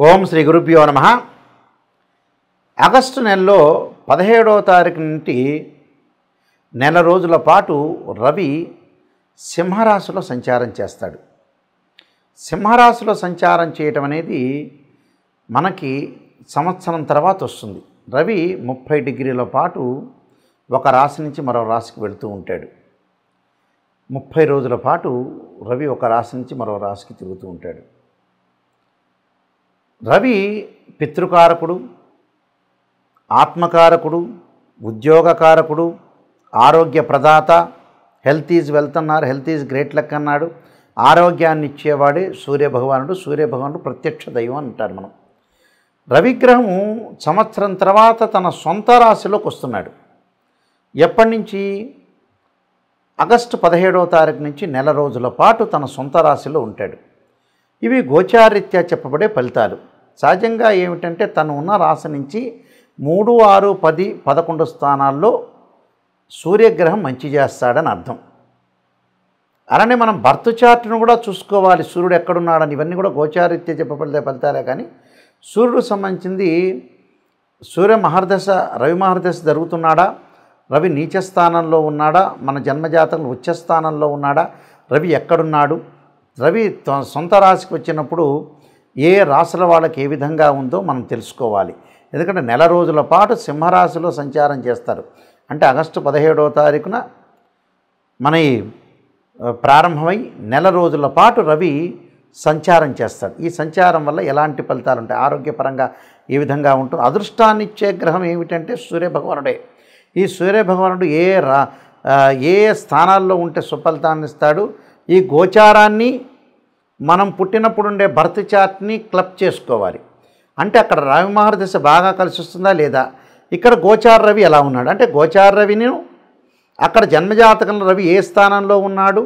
ఓం శ్రీ గురుభ్యో నమః. ఆగస్టు నెలలో 17వ తారీఖు నుండి నెల రోజుల పాటు రవి సింహరాశిలో సంచారం చేస్తాడు. సింహరాశిలో సంచారం చేయటం అనేది మనకి సంవత్సరం తర్వాత వస్తుంది. రవి 30 డిగ్రీల పాటు ఒక రాశి నుంచి మరో రాశికి వెళుతూ ఉంటాడు. 30 రోజుల పాటు రవి ఒక రాశి నుంచి మరో రాశికి తిరుగుతూ ఉంటాడు. రవి పితృకారకుడు, ఆత్మకారకుడు, ఉద్యోగకారకుడు, ఆరోగ్య ప్రదాత. హెల్త్ ఈజ్ వెల్త్ అన్నారు, హెల్త్ ఈజ్ గ్రేట్ లక్ అన్నాడు. ఆరోగ్యాన్ని ఇచ్చేవాడే సూర్యభగవానుడు. సూర్యభగవానుడు ప్రత్యక్ష దైవం అంటారు మనం. రవిగ్రహం సంవత్సరం తర్వాత తన సొంత రాశిలోకి వస్తున్నాడు. ఎప్పటి నుంచి? ఆగస్టు 17వ తారీఖు నుంచి నెల రోజుల పాటు తన సొంత రాశిలో ఉంటాడు. ఇవి గోచారీత్యా చెప్పబడే ఫలితాలు. సహజంగా ఏమిటంటే తను ఉన్న రాశి నుంచి 3, 6, 10, 11 స్థానాల్లో సూర్యగ్రహం మంచి చేస్తాడని అర్థం. అలానే మనం బర్త్ చార్ట్ను కూడా చూసుకోవాలి. సూర్యుడు ఎక్కడున్నాడని. ఇవన్నీ కూడా గోచారీత్యా చెప్పబడే ఫలితాలే. కానీ సూర్యుడు సంబంధించింది సూర్య మహర్దశ, రవి మహర్దశ జరుగుతున్నాడా, రవి నీచ స్థానంలో ఉన్నాడా, మన జన్మజాతకంలో ఉచ్చ స్థానంలో ఉన్నాడా, రవి ఎక్కడున్నాడు, రవి సొంత రాశికి వచ్చినప్పుడు ఏ రాశుల వాళ్ళకి ఏ విధంగా ఉందో మనం తెలుసుకోవాలి. ఎందుకంటే నెల రోజుల పాటు సింహరాశిలో సంచారం చేస్తారు. అంటే ఆగస్టు 17వ తారీఖున మన ప్రారంభమై నెల రోజుల పాటు రవి సంచారం చేస్తాడు. ఈ సంచారం వల్ల ఎలాంటి ఫలితాలు ఉంటాయి, ఆరోగ్యపరంగా ఏ విధంగా ఉంటుంది? అదృష్టాన్ని ఇచ్చే గ్రహం ఏమిటంటే సూర్యభగవానుడే. ఈ సూర్యభగవానుడు ఏ స్థానాల్లో ఉంటే సుఫలితాన్ని ఇస్తాడు? ఈ గోచారాన్ని మనం పుట్టినప్పుడు ఉండే బర్త్ చార్ట్ని క్లబ్ చేసుకోవాలి. అంటే అక్కడ రవి మహర్దశ బాగా కలిసి వస్తుందా లేదా, ఇక్కడ గోచార రవి ఎలా ఉన్నాడు అంటే గోచార రవిని అక్కడ జన్మజాతకంలో రవి ఏ స్థానంలో ఉన్నాడు,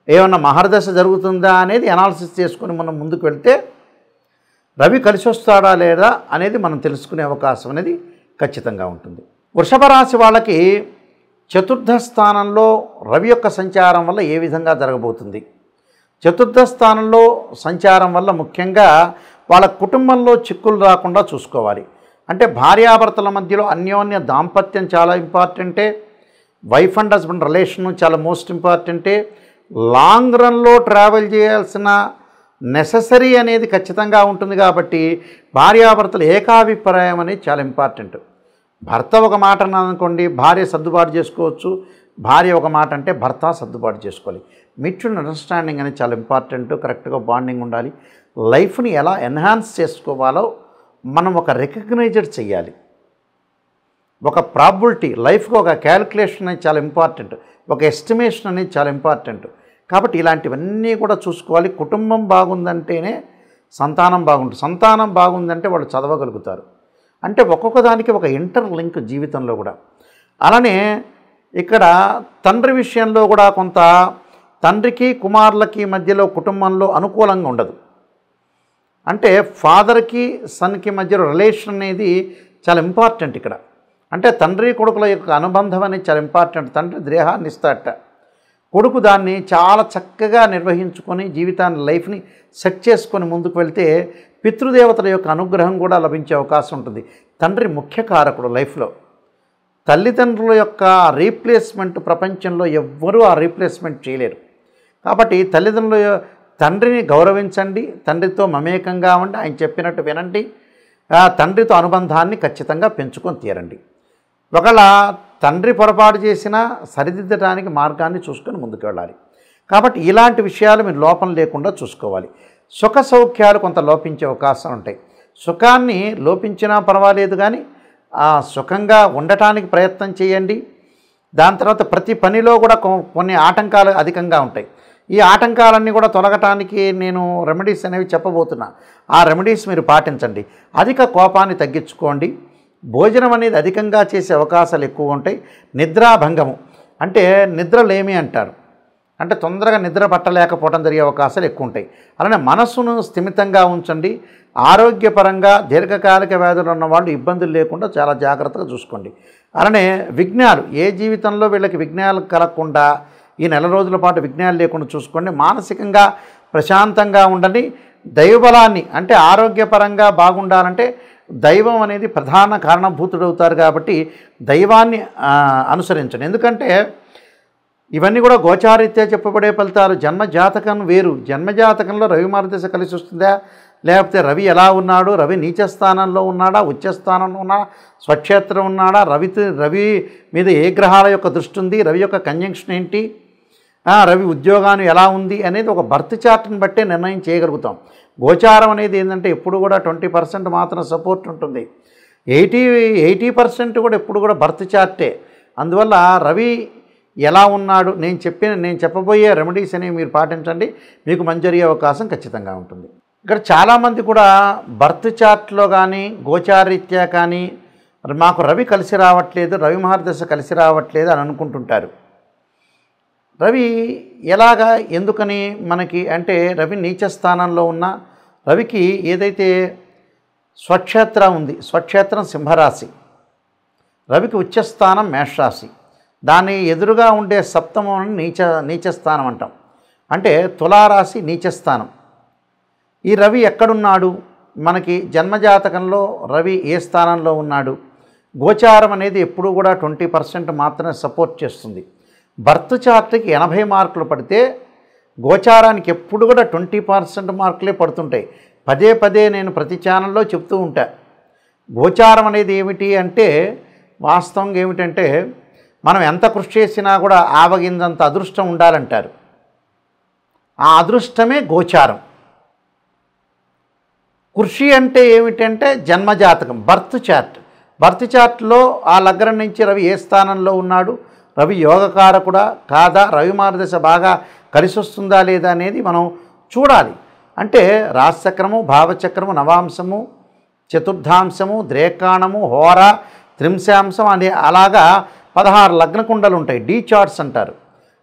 ఏమన్నా మహర్దశ జరుగుతుందా అనేది అనాలిసిస్ చేసుకొని మనం ముందుకు వెళ్తే రవి కలిసి వస్తాడా లేదా అనేది మనం తెలుసుకునే అవకాశం అనేది ఖచ్చితంగా ఉంటుంది. వృషభ రాశి వాళ్ళకి చతుర్థ స్థానంలో రవి యొక్క సంచారం వల్ల ఏ విధంగా జరగబోతుంది? చతుర్థ స్థానంలో సంచారం వల్ల ముఖ్యంగా వాళ్ళ కుటుంబంలో చిక్కులు రాకుండా చూసుకోవాలి. అంటే భార్యాభర్తల మధ్యలో అన్యోన్య దాంపత్యం చాలా ఇంపార్టెంటే. వైఫ్ అండ్ హస్బెండ్ రిలేషన్ చాలా మోస్ట్ ఇంపార్టెంటే. లాంగ్ రన్లో ట్రావెల్ చేయాల్సిన నెససరీ అనేది ఖచ్చితంగా ఉంటుంది. కాబట్టి భార్యాభర్తల ఏకాభిప్రాయం అనేది చాలా ఇంపార్టెంట్. భర్త ఒక మాట అనుకోండి, భార్య సర్దుబాటు చేసుకోవచ్చు. భార్య ఒక మాట అంటే భర్త సర్దుబాటు చేసుకోవాలి. మ్యూచువల్ అండర్స్టాండింగ్ అనేది చాలా ఇంపార్టెంట్. కరెక్ట్గా బాండింగ్ ఉండాలి. లైఫ్ని ఎలా ఎన్హాన్స్ చేసుకోవాలో మనం ఒక రికగ్నైజ్డ్ చేయాలి. ఒక ప్రాబిలిటీ, లైఫ్కి ఒక క్యాలిక్యులేషన్ అనేది చాలా ఇంపార్టెంట్. ఒక ఎస్టిమేషన్ అనేది చాలా ఇంపార్టెంట్. కాబట్టి ఇలాంటివన్నీ కూడా చూసుకోవాలి. కుటుంబం బాగుందంటేనే సంతానం బాగుంటుంది. సంతానం బాగుందంటే వాళ్ళు చదవగలుగుతారు. అంటే ఒక్కొక్క దానికి ఒక ఇంటర్ లింక్ జీవితంలో కూడా. అలానే ఇక్కడ తండ్రి విషయంలో కూడా కొంత తండ్రికి కుమారులకి మధ్యలో కుటుంబంలో అనుకూలంగా ఉండదు. అంటే ఫాదర్కి సన్కి మధ్యలో రిలేషన్ అనేది చాలా ఇంపార్టెంట్ ఇక్కడ. అంటే తండ్రి కొడుకుల యొక్క అనుబంధం అనేది చాలా ఇంపార్టెంట్. తండ్రి దేహాన్ని ఇస్తాడట, కొడుకు దాన్ని చాలా చక్కగా నిర్వహించుకొని జీవితాన్ని, లైఫ్ని సెట్ చేసుకొని ముందుకు వెళ్తే పితృదేవతల యొక్క అనుగ్రహం కూడా లభించే అవకాశం ఉంటుంది. తండ్రి ముఖ్య కారకుడు లైఫ్లో. తల్లిదండ్రుల యొక్క రీప్లేస్మెంట్ ప్రపంచంలో ఎవ్వరూ ఆ రీప్లేస్మెంట్ చేయలేరు. కాబట్టి తండ్రిని గౌరవించండి, తండ్రితో మమేకంగా ఉండి ఆయన చెప్పినట్టు వినండి, తండ్రితో అనుబంధాన్ని ఖచ్చితంగా పెంచుకొని తీరండి. ఒకవేళ తండ్రి పొరపాటు చేసినా సరిదిద్దడానికి మార్గాన్ని చూసుకొని ముందుకు వెళ్ళాలి. కాబట్టి ఇలాంటి విషయాలు మీరు లోపం లేకుండా చూసుకోవాలి. సుఖ సౌఖ్యాలు కొంత లోపించే అవకాశం ఉంటాయి. సుఖాన్ని లోపించినా పర్వాలేదు, కానీ సుఖంగా ఉండటానికి ప్రయత్నం చేయండి. దాని తర్వాత ప్రతి పనిలో కూడా కొన్ని ఆటంకాలు అధికంగా ఉంటాయి. ఈ ఆటంకాలన్నీ కూడా తొలగటానికి నేను రెమెడీస్ అనేవి చెప్పబోతున్నా. ఆ రెమెడీస్ మీరు పాటించండి. అధిక కోపాన్ని తగ్గించుకోండి. భోజనం అనేది అధికంగా చేసే అవకాశాలు ఎక్కువ ఉంటాయి. నిద్రాభంగము అంటే నిద్రలేమి అంటారు. అంటే తొందరగా నిద్ర పట్టలేకపోవడం జరిగే అవకాశాలు ఎక్కువ ఉంటాయి. అలానే మనస్సును స్థిమితంగా ఉంచండి. ఆరోగ్యపరంగా దీర్ఘకాలిక వ్యాధులు ఉన్న వాళ్ళు ఇబ్బందులు లేకుండా చాలా జాగ్రత్తగా చూసుకోండి. అలానే విఘ్నాలు, ఏ జీవితంలో వీళ్ళకి విఘ్నాలు కలగకుండా ఈ నెల రోజుల పాటు విఘ్నాలు లేకుండా చూసుకోండి. మానసికంగా ప్రశాంతంగా ఉండండి. దైవబలాన్ని అంటే ఆరోగ్యపరంగా బాగుండాలంటే దైవం అనేది ప్రధాన కారణభూతుడవుతారు కాబట్టి దైవాన్ని అనుసరించండి. ఎందుకంటే ఇవన్నీ కూడా గోచారీత్యా చెప్పబడే ఫలితాలు. జన్మజాతకం వేరు. జన్మజాతకంలో రవి మార్గదశ కలిసి వస్తుందా, లేకపోతే రవి ఎలా ఉన్నాడు, రవి నీచ స్థానంలో ఉన్నాడా, ఉచ్చ స్థానంలో ఉన్నాడా, స్వక్షేత్రం ఉన్నాడా, రవి మీద ఏ గ్రహాల యొక్క దృష్టి ఉంది, రవి యొక్క కంజంక్షన్ ఏంటి, రవి ఉద్యోగాన్ని ఎలా ఉంది అనేది ఒక బర్త్ చార్ట్ని బట్టే నిర్ణయం చేయగలుగుతాం. గోచారం అనేది ఏంటంటే ఎప్పుడు కూడా 20% మాత్రం సపోర్ట్ ఉంటుంది. 80% కూడా ఎప్పుడు కూడా బర్త్ చార్టే. అందువల్ల రవి ఎలా ఉన్నాడు, నేను చెప్పబోయే రెమెడీస్ అనేవి మీరు పాటించండి, మీకు మంచి జరిగే అవకాశం ఖచ్చితంగా ఉంటుంది. ఇక్కడ చాలామంది కూడా బర్త్ చార్ట్లో కానీ గోచారీత్యా కానీ మాకు రవి కలిసి రావట్లేదు, రవి మహర్దశ కలిసి రావట్లేదు అని అనుకుంటుంటారు. రవి ఎలాగా ఎందుకని మనకి అంటే రవి నీచ స్థానంలో ఉన్న రవికి ఏదైతే స్వక్షేత్రం ఉంది, స్వక్షేత్రం సింహరాశి, రవికి ఉచ్చస్థానం మేషరాశి, దాని ఎదురుగా ఉండే సప్తమం నీచస్థానం అంటాం. అంటే తులారాశి నీచస్థానం. ఈ రవి ఎక్కడున్నాడు, మనకి జన్మజాతకంలో రవి ఏ స్థానంలో ఉన్నాడు, గోచారం అనేది ఎప్పుడూ కూడా 20% మాత్రమే సపోర్ట్ చేస్తుంది. బర్త్ చార్ట్కి 80 మార్కులు పడితే గోచారానికి ఎప్పుడు కూడా 20% మార్కులే పడుతుంటాయి. పదే పదే నేను ప్రతి ఛానల్లో చెప్తూ ఉంటా. గోచారం అనేది ఏమిటి అంటే వాస్తవంగా ఏమిటంటే మనం ఎంత కృషి చేసినా కూడా ఆవగింజంత అదృష్టం ఉండాలంటారు. ఆ అదృష్టమే గోచారం. కృషి అంటే ఏమిటంటే జన్మజాతకం, బర్త్ చార్ట్. బర్త్ చార్ట్లో ఆ లగ్నం నుంచి రవి ఏ స్థానంలో ఉన్నాడు, రవి యోగకారకుడా కాదా, రవి మార్గదశ బాగా కలిసి వస్తుందా లేదా అనేది మనం చూడాలి. అంటే రాశిచక్రము, భావచక్రము, నవాంశము, చతుర్థాంశము, ద్రేకాణము, హోర, త్రింశాంశం అనే అలాగా 16 లగ్న కుండలు ఉంటాయి, డీ చార్ట్స్ అంటారు.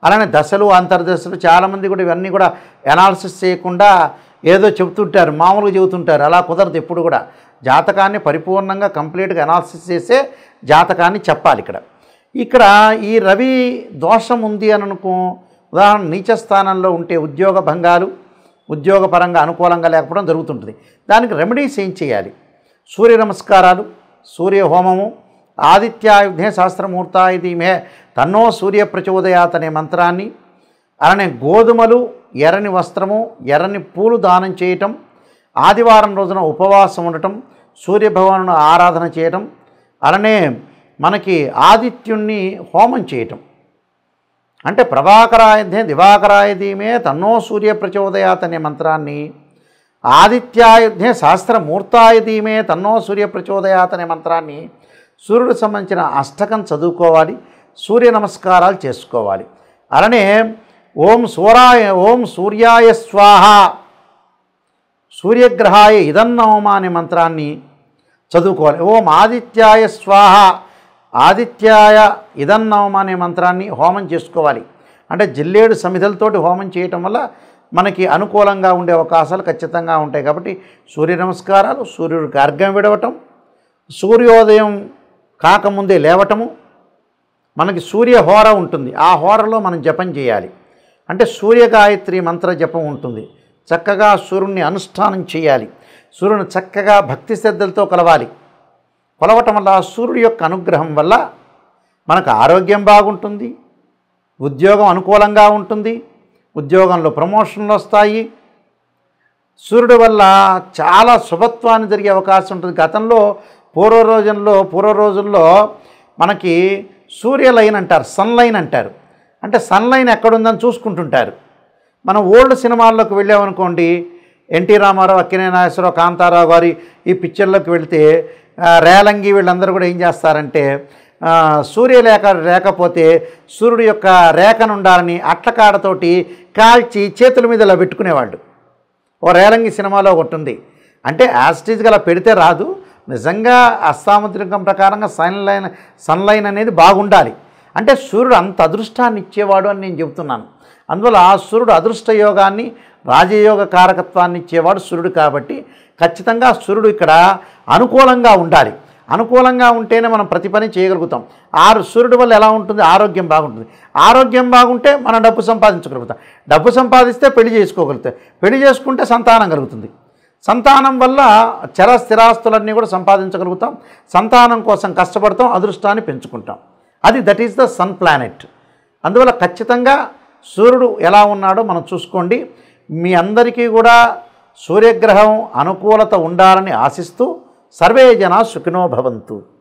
అలానే దశలు, అంతర్దశలు చాలామంది కూడా ఇవన్నీ కూడా అనాలిసిస్ చేయకుండా ఏదో చెబుతుంటారు, మామూలుగా చెబుతుంటారు. అలా కుదరదు. ఎప్పుడు కూడా జాతకాన్ని పరిపూర్ణంగా కంప్లీట్గా అనాలిసిస్ చేసే జాతకాన్ని చెప్పాలి. ఇక్కడ ఈ రవి దోషం ఉంది అని అనుకో, ఉదాహరణ నీచ స్థానంలో ఉంటే ఉద్యోగ భంగాలు, ఉద్యోగపరంగా అనుకూలంగా లేకపోవడం జరుగుతుంటుంది. దానికి రెమెడీస్ ఏం చేయాలి? సూర్య నమస్కారాలు, సూర్య హోమము, ఆదిత్యాయుధే శాస్త్రమూర్తాయ ధీమహి తన్నో సూర్య ప్రచోదయాత్ అనే మంత్రాన్ని, అలానే గోధుమలు, ఎర్రని వస్త్రము, ఎర్రని పూలు దానం చేయటం, ఆదివారం రోజున ఉపవాసం ఉండటం, సూర్యభగవాను ఆరాధన చేయటం, అలానే మనకి ఆదిత్యుణ్ణి హోమం చేయటం. అంటే ప్రభాకరాయుధే దివాకరాయ ధీమహి తన్నో సూర్య ప్రచోదయాత్ అనే మంత్రాన్ని, ఆదిత్యాయుధే శాస్త్రమూర్తాయ ధీమహి తన్నో సూర్య ప్రచోదయాత్ అనే మంత్రాన్ని, సూర్యుడికి సంబంధించిన అష్టకం చదువుకోవాలి, సూర్య నమస్కారాలు చేసుకోవాలి. అలానే ఓం సూర్యాయ స్వాహ, సూర్యగ్రహాయ ఇదన్నవమ అనే మంత్రాన్ని చదువుకోవాలి. ఓం ఆదిత్యాయ స్వాహ, ఆదిత్యాయ ఇదన్నవమ అనే మంత్రాన్ని హోమం చేసుకోవాలి. అంటే జిల్లేడు సమిధలతోటి హోమం చేయటం వల్ల మనకి అనుకూలంగా ఉండే అవకాశాలు ఖచ్చితంగా ఉంటాయి. కాబట్టి సూర్య నమస్కారాలు, సూర్యుడికి అర్ఘ్యం విడవటం, సూర్యోదయం కాకముందే లేవటము, మనకి సూర్య హోర ఉంటుంది, ఆ హోరలో మనం జపం చేయాలి. అంటే సూర్యగాయత్రి మంత్ర జపం ఉంటుంది. చక్కగా సూర్యుడిని అనుష్ఠానం చేయాలి. సూర్యుని చక్కగా భక్తి శ్రద్ధలతో కొలవటం వల్ల సూర్యుడి యొక్క అనుగ్రహం వల్ల మనకు ఆరోగ్యం బాగుంటుంది, ఉద్యోగం అనుకూలంగా ఉంటుంది, ఉద్యోగంలో ప్రమోషన్లు వస్తాయి. సూర్యుడి వల్ల చాలా శుభత్వాన్ని జరిగే అవకాశం ఉంటుంది. గతంలో పూర్వ రోజుల్లో మనకి సూర్యలైన్ అంటారు, సన్లైన్ అంటారు. అంటే సన్లైన్ ఎక్కడుందని చూసుకుంటుంటారు. మనం ఓల్డ్ సినిమాల్లోకి వెళ్ళామనుకోండి, ఎన్టీ రామారావు, అక్కినేని నాగేశ్వరరావు, కాంతారావు గారి ఈ పిక్చర్లోకి వెళితే రేలంగి వీళ్ళందరూ కూడా ఏం చేస్తారంటే సూర్యరేఖ లేకపోతే సూర్యుడి యొక్క రేఖను ఉండాలని అట్లకాడతోటి కాల్చి చేతుల మీద ఇలా పెట్టుకునేవాళ్ళు. ఓ రేలంగి సినిమాలో ఒకటి ఉంది. అంటే యాస్టీజ్గా అలా పెడితే రాదు, నిజంగా అస్తాముద్రికం ప్రకారంగా సన్లైన్ అనేది బాగుండాలి. అంటే సూర్యుడు అంత అదృష్టాన్ని ఇచ్చేవాడు అని నేను చెబుతున్నాను. అందువల్ల ఆ సూర్యుడు అదృష్ట యోగాన్ని, రాజయోగ కారకత్వాన్ని ఇచ్చేవాడు సూర్యుడు. కాబట్టి ఖచ్చితంగా సూర్యుడు ఇక్కడ అనుకూలంగా ఉండాలి. అనుకూలంగా ఉంటేనే మనం ప్రతి పని చేయగలుగుతాం. సూర్యుడి వల్ల ఎలా ఉంటుంది? ఆరోగ్యం బాగుంటుంది. ఆరోగ్యం బాగుంటే మనం డబ్బు సంపాదించగలుగుతాం. డబ్బు సంపాదిస్తే పెళ్లి చేసుకోగలుగుతాం. పెళ్లి చేసుకుంటే సంతానం కలుగుతుంది. సంతానం వల్ల చర స్థిరాస్తులన్నీ కూడా సంపాదించగలుగుతాం. సంతానం కోసం కష్టపడతాం, అదృష్టాన్ని పెంచుకుంటాం. That is the sun planet. అందువల్ల ఖచ్చితంగా సూర్యుడు ఎలా ఉన్నాడో మనం చూసుకోండి. మీ అందరికీ కూడా సూర్యగ్రహం అనుకూలత ఉండాలని ఆశిస్తూ సర్వే జనా సుఖినో భవంతు.